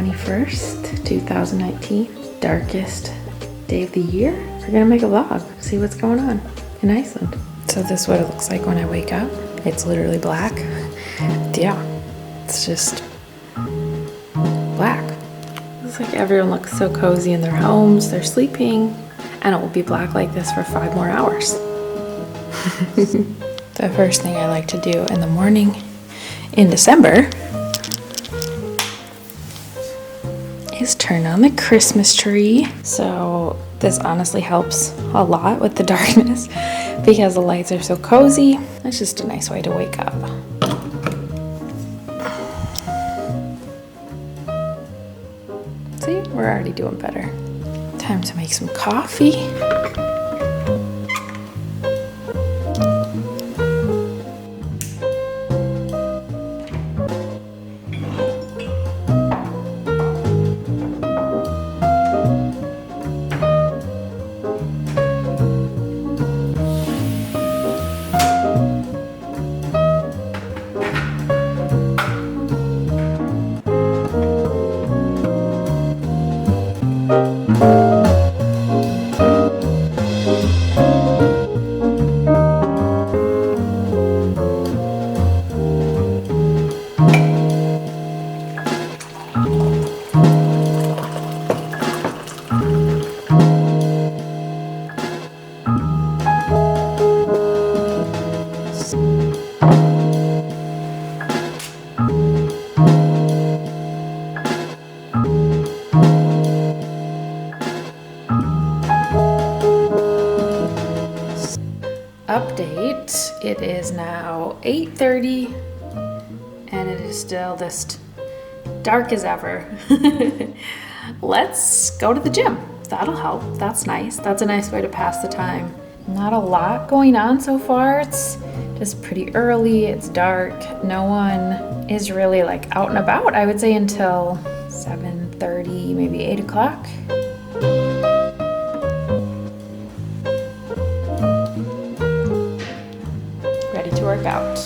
21st, 2019, darkest day of the year. We're gonna make a vlog, see what's going on in Iceland. So this is what it looks like when I wake up. It's literally black. Yeah, it's just black. Looks like everyone looks so cozy in their homes, they're sleeping, and it will be black like this for 5 more hours. The first thing I like to do in the morning in December is turn on the Christmas tree. So this honestly helps a lot with the darkness because the lights are so cozy. It's just a nice way to wake up. See, we're already doing better. Time to make some coffee. Update, it is now 8:30 and it is still just dark as ever. Let's go to the gym. That'll help. That's nice. That's a nice way to pass the time. Not a lot going on so far. It's just pretty early. It's dark. No one is really like out and about, I would say, until 7:30, maybe 8 o'clock. Ready to work out.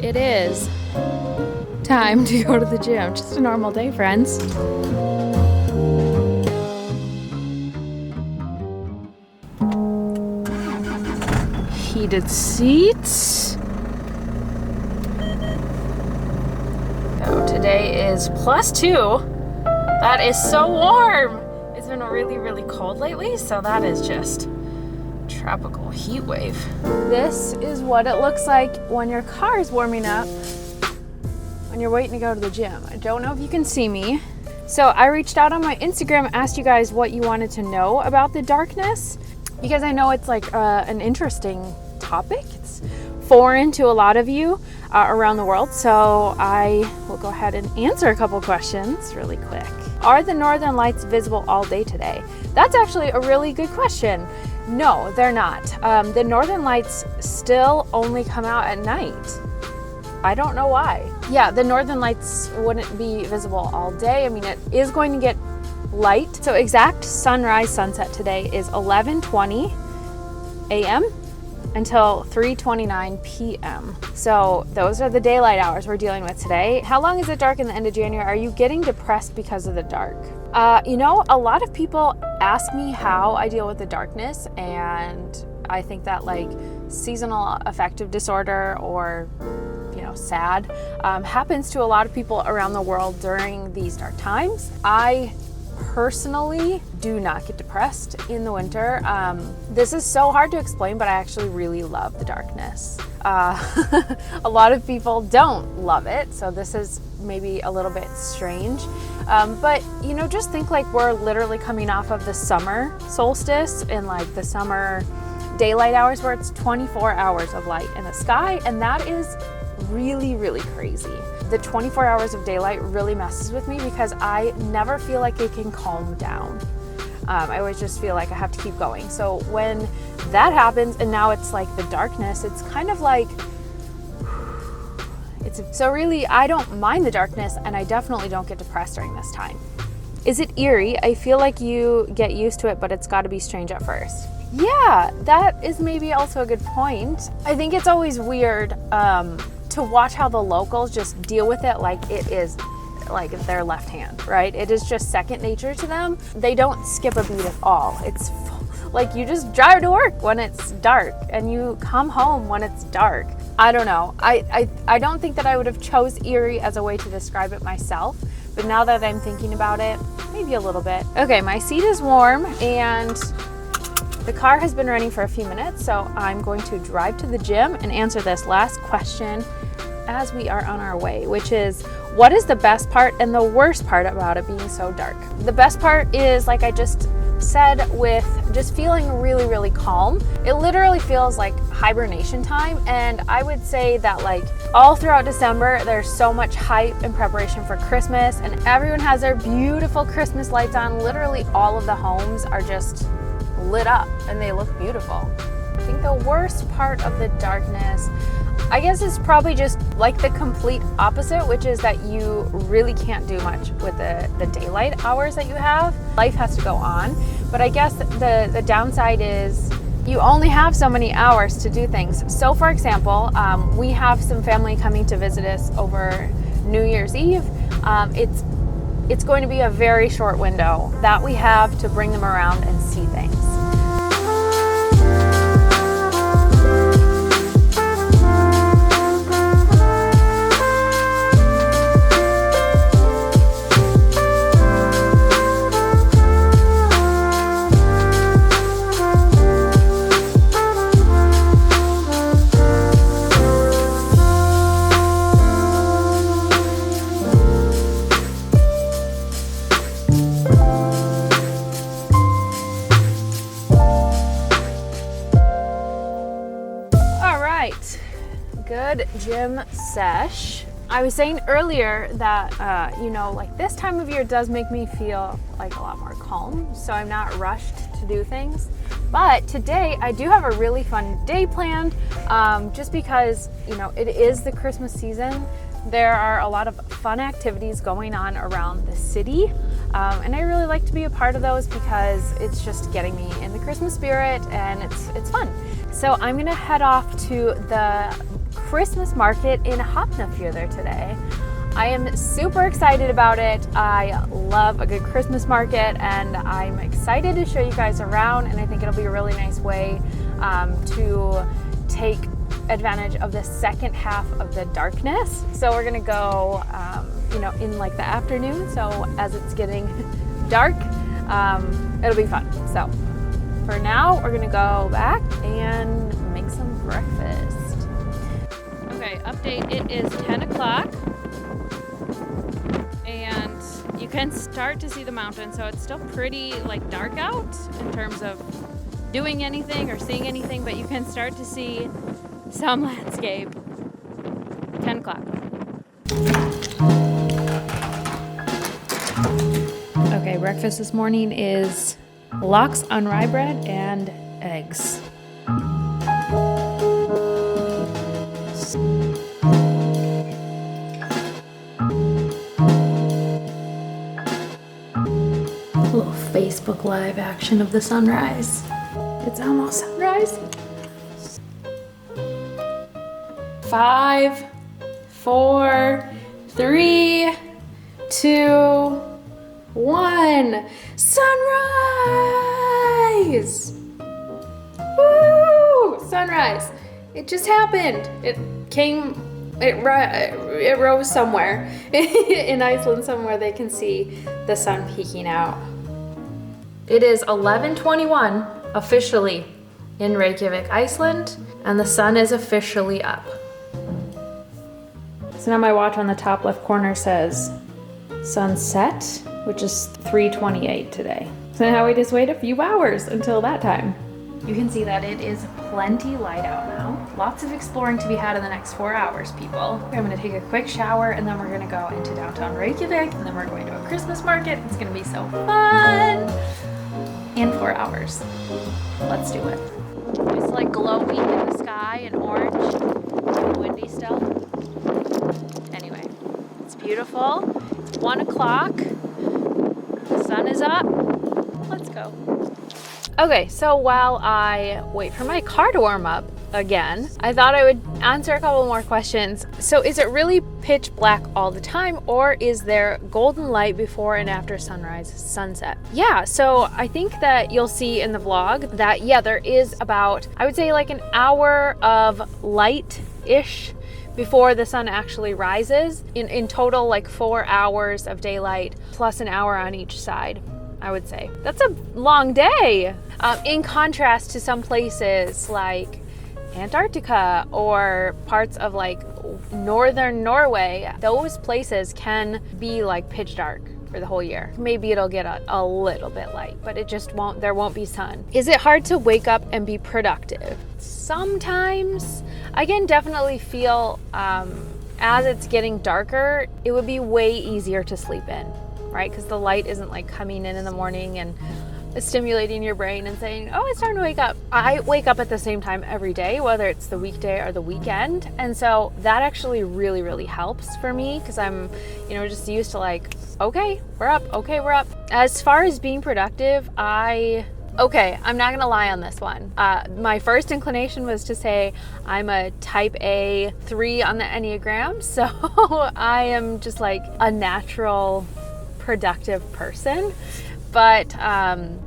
It is time to go to the gym. Just a normal day, friends. Heated seats. So today is +2. That is so warm. It's been really, really cold lately, so that is just tropical heat wave. This is what it looks like when your car is warming up when you're waiting to go to the gym. I don't know if you can see me. So I reached out on my Instagram, asked you guys what you wanted to know about the darkness, because I know it's like an interesting topic. It's foreign to a lot of you around the world. So I will go ahead and answer a couple questions really quick. Are the northern lights visible all day today? That's actually a really good question. No, they're not. The northern lights still only come out at night. I don't know why. Yeah, the northern lights wouldn't be visible all day. I mean, it is going to get light. So exact sunrise sunset today is 11:20 a.m. until 3:29 p.m. So those are the daylight hours we're dealing with today. How long is it dark in the end of January? Are you getting depressed because of the dark? You know, a lot of people ask me how I deal with the darkness, and I think that like seasonal affective disorder or, you know, SAD happens to a lot of people around the world during these dark times. I personally do not get depressed in the winter. This is so hard to explain, but I actually really love the darkness. A lot of people don't love it, so this is maybe a little bit strange. But you know, just think like we're literally coming off of the summer solstice and like the summer daylight hours where it's 24 hours of light in the sky, and that is really, really crazy. The 24 hours of daylight really messes with me because I never feel like it can calm down. I always just feel like I have to keep going. So when that happens and now it's like the darkness, it's kind of like, so really I don't mind the darkness, and I definitely don't get depressed during this time. Is it eerie? I feel like you get used to it, but it's got to be strange at first. Yeah, that is maybe also a good point. I think it's always weird to watch how the locals just deal with it like it is like their left hand, right? It is just second nature to them. They don't skip a beat at all. It's like you just drive to work when it's dark and you come home when it's dark. I don't know. I don't think that I would have chose eerie as a way to describe it myself, but now that I'm thinking about it, maybe a little bit. Okay, my seat is warm and the car has been running for a few minutes, so I'm going to drive to the gym and answer this last question as we are on our way, which is, what is the best part and the worst part about it being so dark? The best part is, like I just said, with just feeling really, really calm. It literally feels like hibernation time, and I would say that like all throughout December there's so much hype and preparation for Christmas, and everyone has their beautiful Christmas lights on. Literally all of the homes are just lit up and they look beautiful. I think the worst part of the darkness, I guess, is probably just like the complete opposite, which is that you really can't do much with the daylight hours that you have. Life has to go on. But I guess the downside is you only have so many hours to do things. So for example, we have some family coming to visit us over New Year's Eve. It's going to be a very short window that we have to bring them around and see things. Good gym sesh. I was saying earlier that, like this time of year does make me feel like a lot more calm, so I'm not rushed to do things. But today I do have a really fun day planned, just because, it is the Christmas season. There are a lot of fun activities going on around the city, and I really like to be a part of those because it's just getting me in the Christmas spirit and it's fun. So I'm gonna head off to the Christmas market in Hafnarfjörður today. I am super excited about it. I love a good Christmas market, and I'm excited to show you guys around, and I think it'll be a really nice way to take advantage of the second half of the darkness. So we're gonna go in like the afternoon, so as it's getting dark, it'll be fun. So for now, we're gonna go back and make some breakfast. Okay, update, it is 10 o'clock and you can start to see the mountain, so it's still pretty dark out in terms of doing anything or seeing anything, but you can start to see some landscape. 10 o'clock. Okay, breakfast this morning is lox on rye bread and eggs. A little Facebook Live action of the sunrise. It's almost sunrise. 5, 4, 3, 2, 1. Sunrise! Woo! Sunrise. It just happened. It rose somewhere in Iceland. Somewhere they can see the sun peeking out. It is 11:21 officially in Reykjavik, Iceland, and the sun is officially up. So now my watch on the top left corner says sunset, which is 3:28 today. So now we just wait a few hours until that time. You can see that it is plenty light out now. Lots of exploring to be had in the next 4 hours, people. I'm gonna take a quick shower and then we're gonna go into downtown Reykjavik and then we're going to a Christmas market. It's gonna be so fun. in 4 hours. Let's do it. It's like glowing in the sky and orange and windy still. Anyway, it's beautiful. It's 1 o'clock. The sun is up. Let's go. Okay, so while I wait for my car to warm up again, I thought I would answer a couple more questions. So is it really pitch black all the time, or is there golden light before and after sunrise, sunset? Yeah, so I think that you'll see in the vlog that, yeah, there is about, I would say like an hour of light-ish before the sun actually rises. In total, like 4 hours of daylight plus an hour on each side, I would say. That's a long day. In contrast to some places like Antarctica or parts of like northern Norway, those places can be like pitch dark for the whole year. Maybe it'll get a little bit light, but it just won't, there won't be sun. Is it hard to wake up and be productive? Sometimes. I can definitely feel as it's getting darker, it would be way easier to sleep in, right? Because the light isn't like coming in the morning and stimulating your brain and saying, oh, it's time to wake up. I wake up at the same time every day, whether it's the weekday or the weekend. And so that actually really, really helps for me because I'm, just used to like, okay, we're up. Okay, we're up. As far as being productive, I'm not gonna lie on this one. My first inclination was to say I'm a type A 3 on the Enneagram. So I am just like a natural productive person. But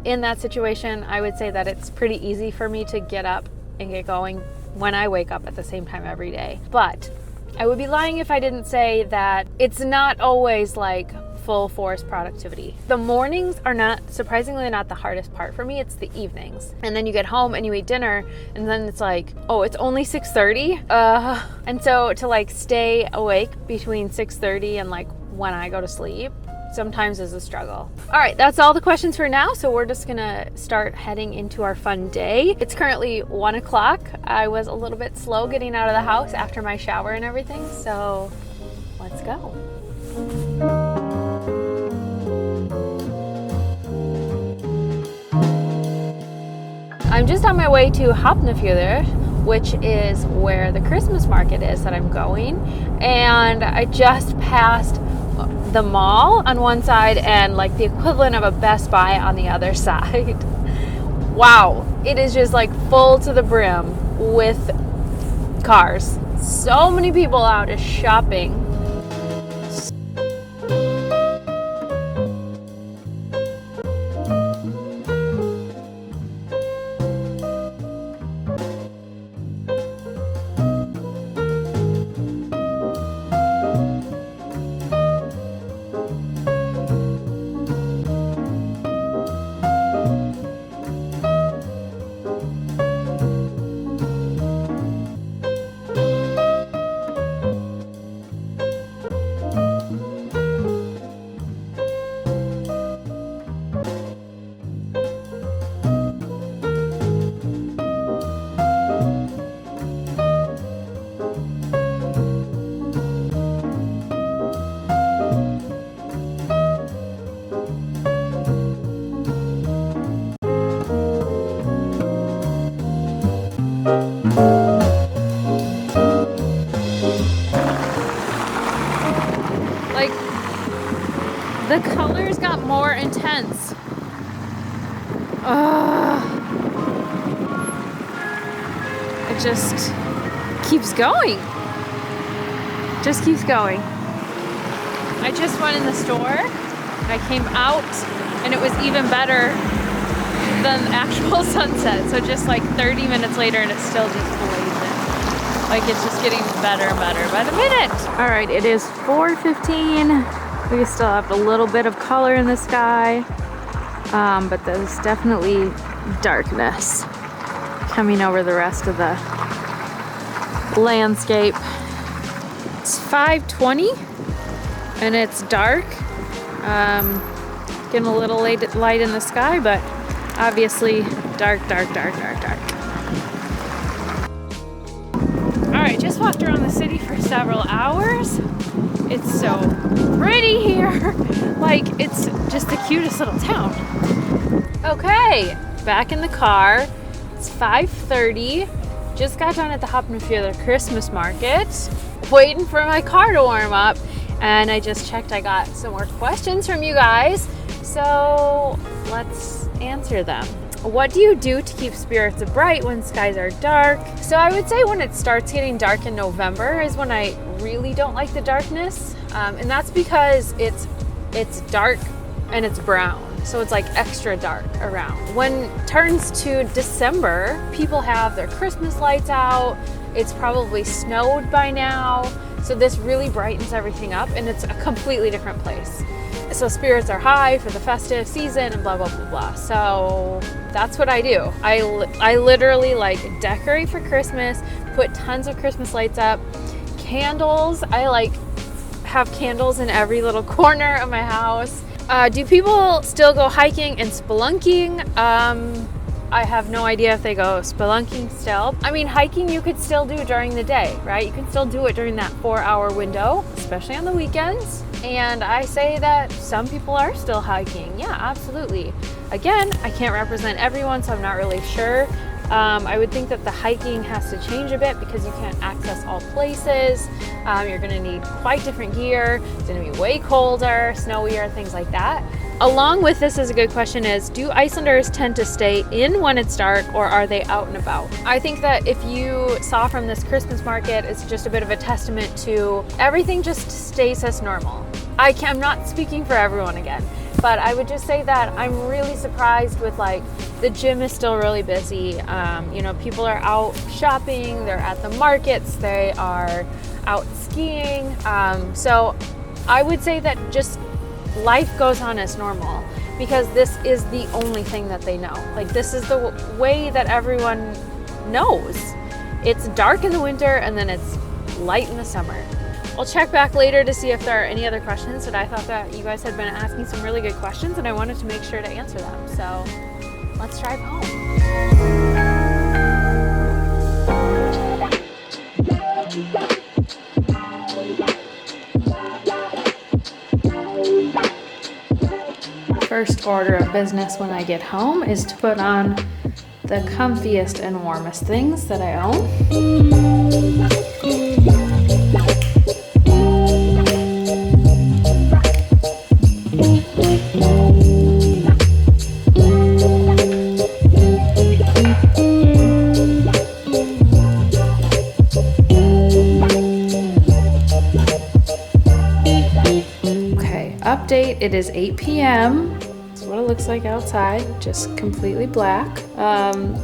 in that situation, I would say that it's pretty easy for me to get up and get going when I wake up at the same time every day. But I would be lying if I didn't say that it's not always like full force productivity. The mornings are surprisingly not the hardest part for me. It's the evenings. And then you get home and you eat dinner and then it's like, oh, it's only 6:30. And so to like stay awake between 6:30 and like when I go to sleep, sometimes is a struggle. All right, that's all the questions for now. So we're just gonna start heading into our fun day. It's currently 1 o'clock. I was a little bit slow getting out of the house after my shower and everything. So let's go. I'm just on my way to Hafnarfjörður, which is where the Christmas market is that I'm going. And I just passed the mall on one side and like the equivalent of a Best Buy on the other side. Wow, it is just like full to the brim with cars. So many people out is shopping. Like, the colors got more intense. It just keeps going. Just keeps going. I just went in the store. I came out and it was even better than actual sunset. So just like 30 minutes later and it's still just blazing. Like it's just getting better and better by the minute. All right, it is 4:15. We still have a little bit of color in the sky, but there's definitely darkness coming over the rest of the landscape. It's 5:20 and it's dark. Getting a little light in the sky, but obviously dark, dark, dark, dark, dark. All right, just walked around the city for several hours. It's so pretty here. Like, it's just the cutest little town. Okay, back in the car. It's 5:30. Just got done at the Hop and Feather Christmas market, waiting for my car to warm up. And I just checked, I got some more questions from you guys. So let's answer them. What do you do to keep spirits bright when skies are dark? So I would say when it starts getting dark in November is when I really don't like the darkness. And that's because it's dark and it's brown. So it's like extra dark around. When it turns to December, people have their Christmas lights out. It's probably snowed by now. So this really brightens everything up and it's a completely different place. So spirits are high for the festive season and blah, blah, blah, blah. So that's what I do. I literally like decorate for Christmas, put tons of Christmas lights up, candles. I like have candles in every little corner of my house. Do people still go hiking and spelunking? I have no idea if they go spelunking still. I mean, hiking you could still do during the day, right? You can still do it during that 4-hour window, especially on the weekends. And I say that some people are still hiking. Yeah, absolutely. Again, I can't represent everyone, so I'm not really sure. I would think that the hiking has to change a bit because you can't access all places. You're gonna need quite different gear. It's gonna be way colder, snowier, things like that. Along with this is a good question is, do Icelanders tend to stay in when it's dark or are they out and about? I think that if you saw from this Christmas market, it's just a bit of a testament to everything just stays as normal. I'm not speaking for everyone again, but I would just say that I'm really surprised with like, the gym is still really busy. You know, people are out shopping, they're at the markets, they are out skiing. So I would say that just life goes on as normal because this is the only thing that they know. Like this is the way that everyone knows. It's dark in the winter and then it's light in the summer. I'll check back later to see if there are any other questions, but I thought that you guys had been asking some really good questions and I wanted to make sure to answer them. So let's drive home. First order of business when I get home is to put on the comfiest and warmest things that I own. Update, it is 8 p.m. That's what it looks like outside, just completely black.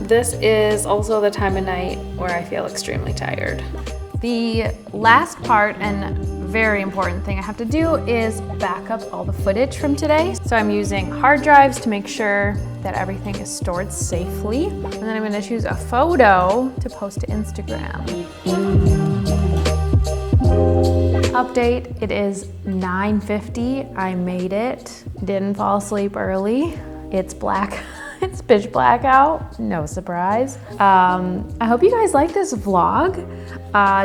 This is also the time of night where I feel extremely tired. The last part and very important thing I have to do is back up all the footage from today. So I'm using hard drives to make sure that everything is stored safely. And then I'm gonna choose a photo to post to Instagram. Update, it is 9:50. I made it. Didn't fall asleep early. It's black. It's pitch black out. No surprise. I hope you guys like this vlog.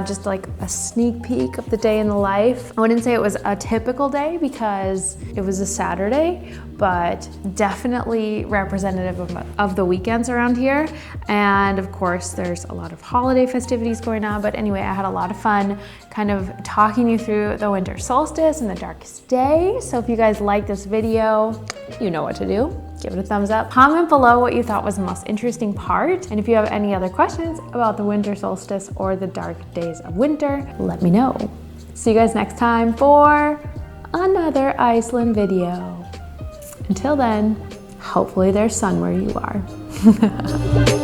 Just like a sneak peek of the day in the life. I wouldn't say it was a typical day because it was a Saturday, but definitely representative of the weekends around here. And of course, there's a lot of holiday festivities going on. But anyway, I had a lot of fun kind of talking you through the winter solstice and the darkest day. So if you guys like this video, you know what to do. Give it a thumbs up. Comment below what you thought was the most interesting part. And if you have any other questions about the winter solstice or the dark days of winter, let me know. See you guys next time for another Iceland video. Until then, hopefully there's sun where you are.